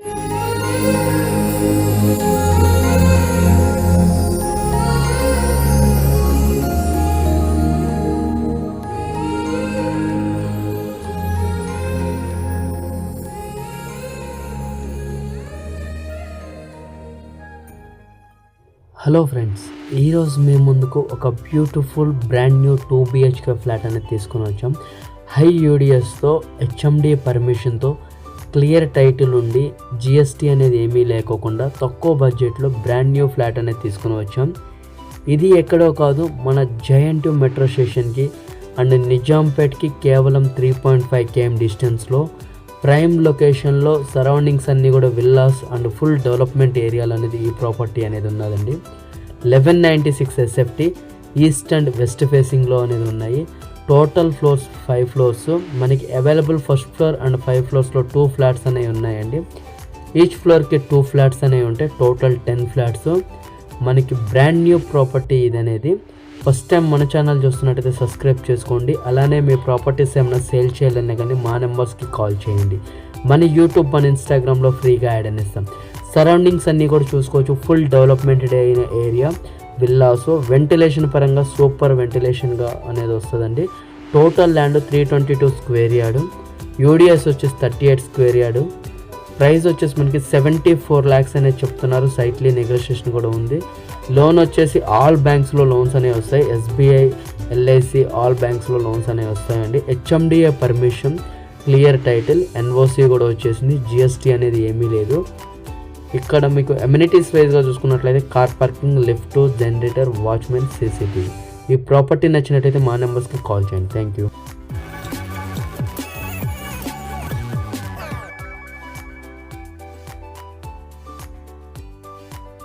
Hello friends, ఈరోజు మేము ముందుకు ఒక beautiful brand new 2 BHK flat అనేది తీసుకొని వచ్చాం. హై యూడిఎస్తో, HMD పర్మిషన్తో, క్లియర్ టైటిల్ ఉండి GST అనేది ఏమీ లేకోకుండా తక్కువ బడ్జెట్లో బ్రాండ్ న్యూ ఫ్లాట్ అనేది తీసుకొని వచ్చాం. ఇది ఎక్కడో కాదు, మన జయంట్ మెట్రో స్టేషన్కి అండ్ నిజాంపేట్కి కేవలం 3.5 km డిస్టెన్స్లో ప్రైమ్ లొకేషన్లో, సరౌండింగ్స్ అన్నీ కూడా విల్లాస్ అండ్ ఫుల్ డెవలప్మెంట్ ఏరియాలు అనేది ఈ ప్రాపర్టీ అనేది ఉన్నదండి. 1196 SFT ఈస్ట్ అండ్ వెస్ట్ ఫేసింగ్లో అనేది ఉన్నాయి. టోటల్ ఫ్లోర్స్ 5 ఫ్లోర్స్ మనకి available. First floor and 5 ఫ్లోర్స్లో 2 flats అనేవి ఉన్నాయండి. ఈచ్ ఫ్లోర్కి 2 ఫ్లాట్స్ అనేవి ఉంటాయి. టోటల్ 10 ఫ్లాట్స్ మనకి బ్రాండ్ న్యూ ప్రాపర్టీ ఇది అనేది. ఫస్ట్ టైం మన ఛానల్ చూస్తున్నట్టయితే సబ్స్క్రైబ్ చేసుకోండి. అలానే మీ ప్రాపర్టీస్ ఏమైనా సేల్ చేయాలన్నా కానీ మా నెంబర్స్కి కాల్ చేయండి. మన యూట్యూబ్, మన ఇన్స్టాగ్రామ్లో ఫ్రీగా యాడ్ అని ఇస్తాం. సరౌండింగ్స్ అన్నీ కూడా చూసుకోవచ్చు. ఫుల్ డెవలప్మెంటెడ్ అయిన ఏరియా, విల్లాస్, వెంటిలేషన్ పరంగా సూపర్ వెంటిలేషన్గా అనేది వస్తుందండి. Total land 322 square yard, UDS వచ్చేసి 38 స్క్వేర్ యార్డ్. ప్రైస్ వచ్చేసి మనకి 74 lakhs అనేది చెప్తున్నారు. సైట్లీ నెగోషియేషన్ కూడా ఉంది. లోన్ వచ్చేసి ఆల్ బ్యాంక్స్లో లోన్స్ అనేవి వస్తాయి. SBI, LIC ఆల్ బ్యాంక్స్లో లోన్స్ అనేవి వస్తాయండి. HMDA permission, clear title, NOC కూడా వచ్చేసింది. GST అనేది ఏమీ లేదు. ఇక్కడ మీకు అమ్యూనిటీస్ వైజ్గా చూసుకున్నట్లయితే car parking, lift, generator, watchman, CCTV. ఈ ప్రాపర్టీ నచ్చినట్టయితే మా నెంబర్స్కి కాల్ చేయండి. Thank you.